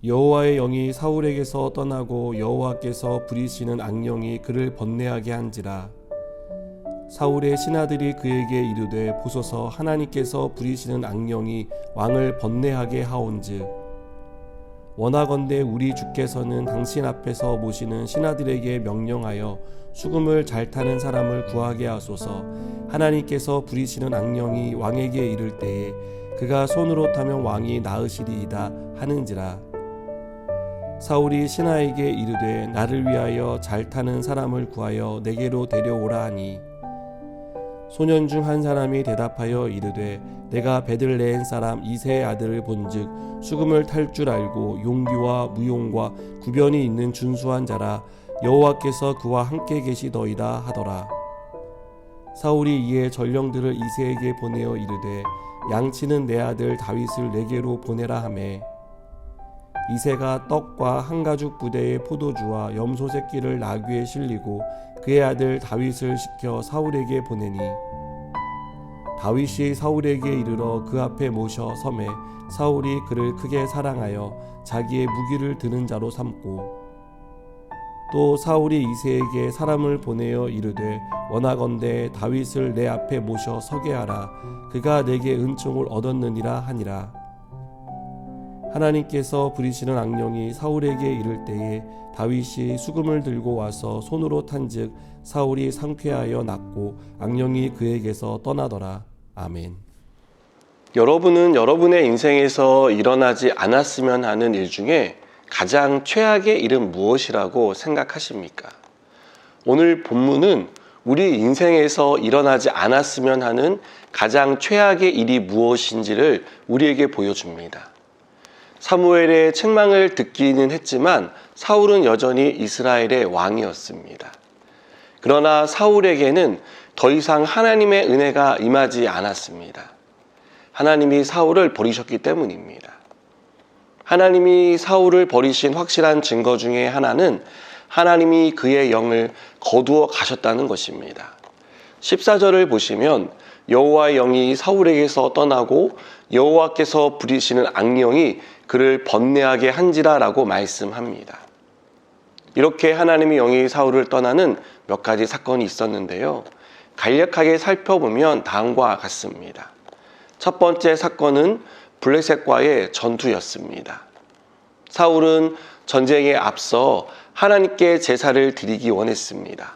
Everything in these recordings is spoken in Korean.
여호와의 영이 사울에게서 떠나고 여호와께서 부리시는 악령이 그를 번뇌하게 한지라. 사울의 신하들이 그에게 이르되 보소서 하나님께서 부리시는 악령이 왕을 번뇌하게 하온즉 원하건대 우리 주께서는 당신 앞에서 모시는 신하들에게 명령하여 수금을 잘 타는 사람을 구하게 하소서. 하나님께서 부리시는 악령이 왕에게 이를 때에 그가 손으로 타면 왕이 나으시리이다 하는지라. 사울이 신하에게 이르되 나를 위하여 잘 타는 사람을 구하여 내게로 데려오라 하니 소년 중 한 사람이 대답하여 이르되 내가 베들레헴 사람 이새의 아들을 본즉 수금을 탈 줄 알고 용기와 무용과 구변이 있는 준수한 자라. 여호와께서 그와 함께 계시더이다 하더라. 사울이 이에 전령들을 이새에게 보내어 이르되 양치는 내 아들 다윗을 내게로 보내라 하매 이새가 떡과 한 가죽 부대의 포도주와 염소 새끼를 나귀에 실리고 그의 아들 다윗을 시켜 사울에게 보내니 다윗이 사울에게 이르러 그 앞에 모셔 섬에 사울이 그를 크게 사랑하여 자기의 무기를 드는 자로 삼고 또 사울이 이새에게 사람을 보내어 이르되 원하건대 다윗을 내 앞에 모셔 서게 하라. 그가 내게 은총을 얻었느니라 하니라. 하나님께서 부리시는 악령이 사울에게 이를 때에 다윗이 수금을 들고 와서 손으로 탄즉 사울이 상쾌하여 낫고 악령이 그에게서 떠나더라. 아멘. 여러분은 여러분의 인생에서 일어나지 않았으면 하는 일 중에 가장 최악의 일은 무엇이라고 생각하십니까? 오늘 본문은 우리 인생에서 일어나지 않았으면 하는 가장 최악의 일이 무엇인지를 우리에게 보여줍니다. 사무엘의 책망을 듣기는 했지만 사울은 여전히 이스라엘의 왕이었습니다. 그러나 사울에게는 더 이상 하나님의 은혜가 임하지 않았습니다. 하나님이 사울을 버리셨기 때문입니다. 하나님이 사울을 버리신 확실한 증거 중에 하나는 하나님이 그의 영을 거두어 가셨다는 것입니다. 14절을 보시면 여호와의 영이 사울에게서 떠나고 여호와께서 부리시는 악령이 그를 번뇌하게 한지라 라고 말씀합니다. 이렇게 하나님의 영이 사울을 떠나는 몇 가지 사건이 있었는데요. 간략하게 살펴보면 다음과 같습니다. 첫 번째 사건은 블레셋과의 전투였습니다. 사울은 전쟁에 앞서 하나님께 제사를 드리기 원했습니다.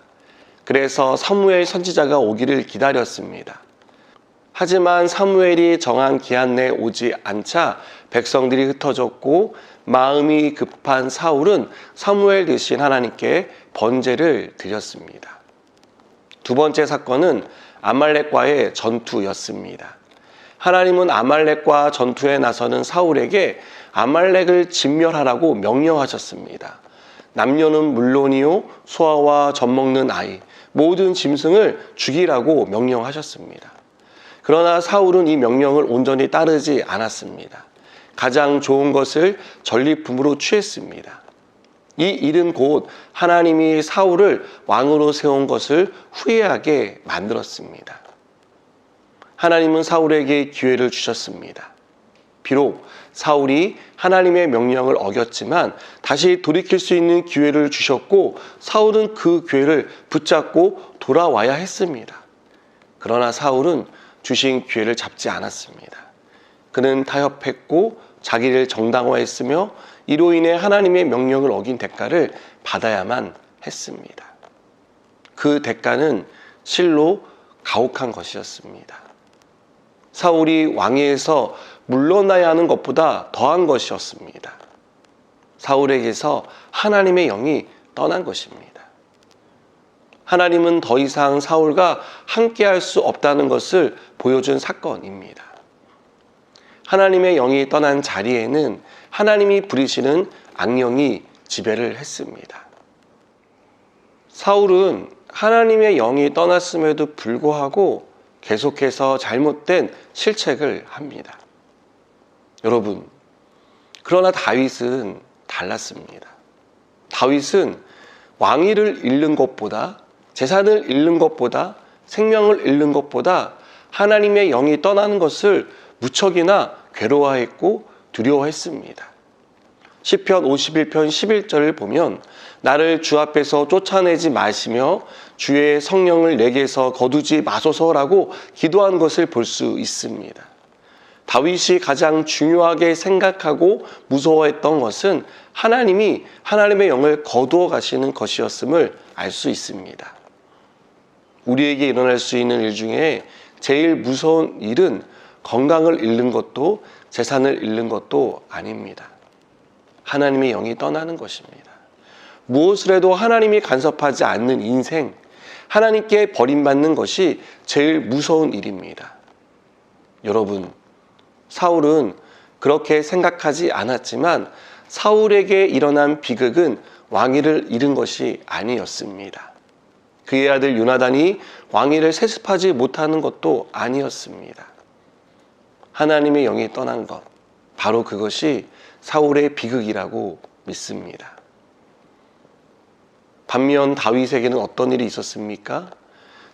그래서 사무엘 선지자가 오기를 기다렸습니다. 하지만 사무엘이 정한 기한 내에 오지 않자 백성들이 흩어졌고 마음이 급한 사울은 사무엘 대신 하나님께 번제를 드렸습니다. 두 번째 사건은 아말렉과의 전투였습니다. 하나님은 아말렉과 전투에 나서는 사울에게 아말렉을 진멸하라고 명령하셨습니다. 남녀는 물론이요 소아와 젖먹는 아이 모든 짐승을 죽이라고 명령하셨습니다. 그러나 사울은 이 명령을 온전히 따르지 않았습니다. 가장 좋은 것을 전리품으로 취했습니다. 이 일은 곧 하나님이 사울을 왕으로 세운 것을 후회하게 만들었습니다. 하나님은 사울에게 기회를 주셨습니다. 비록 사울이 하나님의 명령을 어겼지만 다시 돌이킬 수 있는 기회를 주셨고 사울은 그 기회를 붙잡고 돌아와야 했습니다. 그러나 사울은 주신 기회를 잡지 않았습니다. 그는 타협했고 자기를 정당화했으며 이로 인해 하나님의 명령을 어긴 대가를 받아야만 했습니다. 그 대가는 실로 가혹한 것이었습니다. 사울이 왕위에서 물러나야 하는 것보다 더한 것이었습니다. 사울에게서 하나님의 영이 떠난 것입니다. 하나님은 더 이상 사울과 함께할 수 없다는 것을 보여준 사건입니다. 하나님의 영이 떠난 자리에는 하나님이 부리시는 악령이 지배를 했습니다. 사울은 하나님의 영이 떠났음에도 불구하고 계속해서 잘못된 실책을 합니다. 여러분, 그러나 다윗은 달랐습니다. 다윗은 왕위를 잃는 것보다, 재산을 잃는 것보다, 생명을 잃는 것보다 하나님의 영이 떠나는 것을 무척이나 괴로워했고 두려워했습니다. 시편 51편 11절을 보면 나를 주 앞에서 쫓아내지 마시며 주의 성령을 내게서 거두지 마소서라고 기도한 것을 볼 수 있습니다. 다윗이 가장 중요하게 생각하고 무서워했던 것은 하나님이 하나님의 영을 거두어 가시는 것이었음을 알 수 있습니다. 우리에게 일어날 수 있는 일 중에 제일 무서운 일은 건강을 잃는 것도 재산을 잃는 것도 아닙니다. 하나님의 영이 떠나는 것입니다. 무엇을 해도 하나님이 간섭하지 않는 인생, 하나님께 버림받는 것이 제일 무서운 일입니다. 여러분, 사울은 그렇게 생각하지 않았지만 사울에게 일어난 비극은 왕위를 잃은 것이 아니었습니다. 그의 아들 요나단이 왕위를 세습하지 못하는 것도 아니었습니다. 하나님의 영이 떠난 것, 바로 그것이 사울의 비극이라고 믿습니다. 반면 다윗에게는 어떤 일이 있었습니까?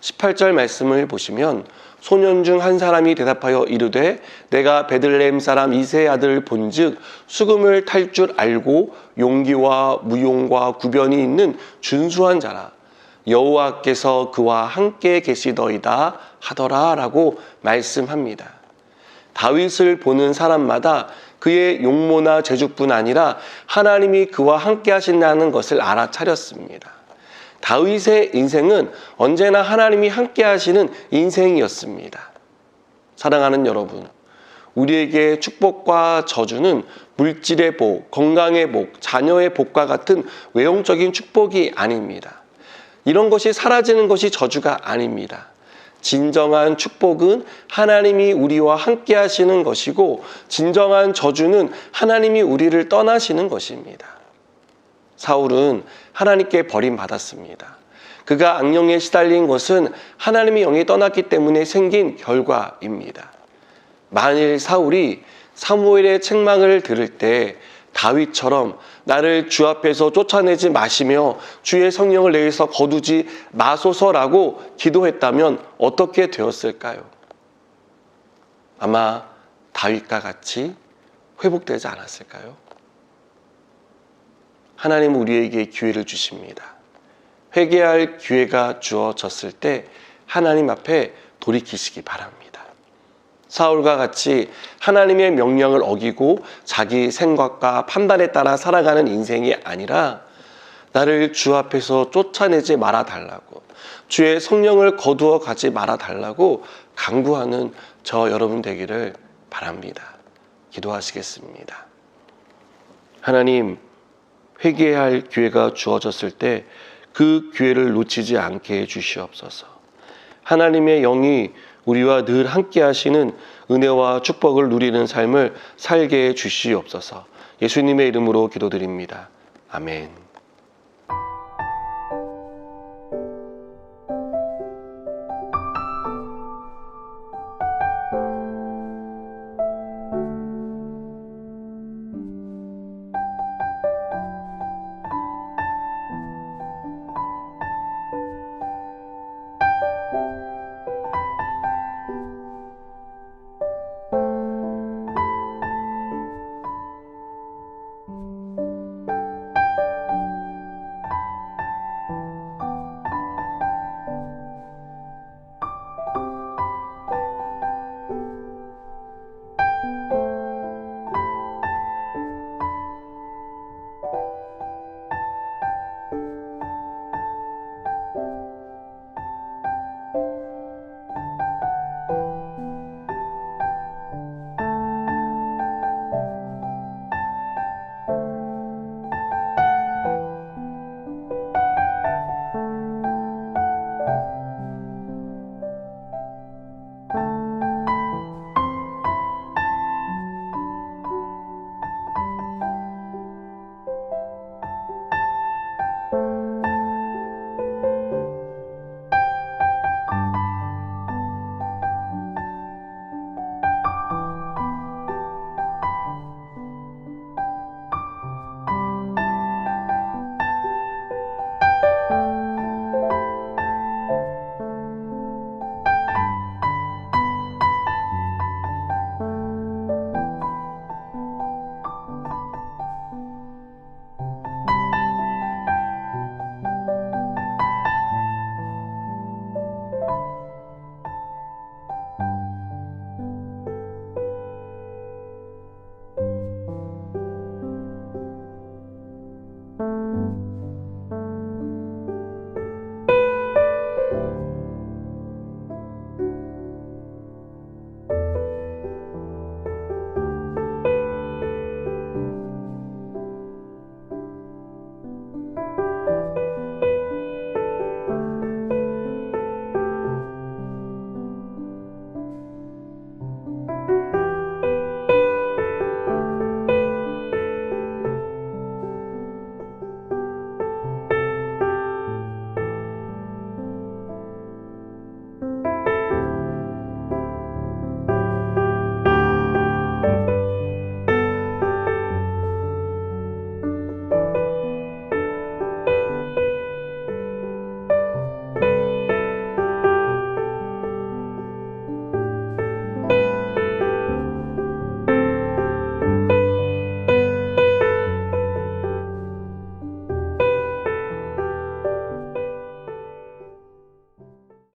18절 말씀을 보시면 소년 중 한 사람이 대답하여 이르되 내가 베들레헴 사람 이새의 아들을 본즉 수금을 탈 줄 알고 용기와 무용과 구변이 있는 준수한 자라 여호와께서 그와 함께 계시더이다 하더라 라고 말씀합니다. 다윗을 보는 사람마다 그의 용모나 재주뿐 아니라 하나님이 그와 함께 하신다는 것을 알아차렸습니다. 다윗의 인생은 언제나 하나님이 함께 하시는 인생이었습니다. 사랑하는 여러분, 우리에게 축복과 저주는 물질의 복, 건강의 복, 자녀의 복과 같은 외형적인 축복이 아닙니다. 이런 것이 사라지는 것이 저주가 아닙니다. 진정한 축복은 하나님이 우리와 함께 하시는 것이고 진정한 저주는 하나님이 우리를 떠나시는 것입니다. 사울은 하나님께 버림받았습니다. 그가 악령에 시달린 것은 하나님의 영이 떠났기 때문에 생긴 결과입니다. 만일 사울이 사무엘의 책망을 들을 때 다윗처럼 나를 주 앞에서 쫓아내지 마시며 주의 성령을 내게서 거두지 마소서라고 기도했다면 어떻게 되었을까요? 아마 다윗과 같이 회복되지 않았을까요? 하나님은 우리에게 기회를 주십니다. 회개할 기회가 주어졌을 때 하나님 앞에 돌이키시기 바랍니다. 사울과 같이 하나님의 명령을 어기고 자기 생각과 판단에 따라 살아가는 인생이 아니라 나를 주 앞에서 쫓아내지 말아달라고, 주의 성령을 거두어 가지 말아달라고 간구하는 저 여러분 되기를 바랍니다. 기도하시겠습니다. 하나님, 회개할 기회가 주어졌을 때 그 기회를 놓치지 않게 해주시옵소서. 하나님의 영이 우리와 늘 함께 하시는 은혜와 축복을 누리는 삶을 살게 해 주시옵소서. 예수님의 이름으로 기도드립니다. 아멘.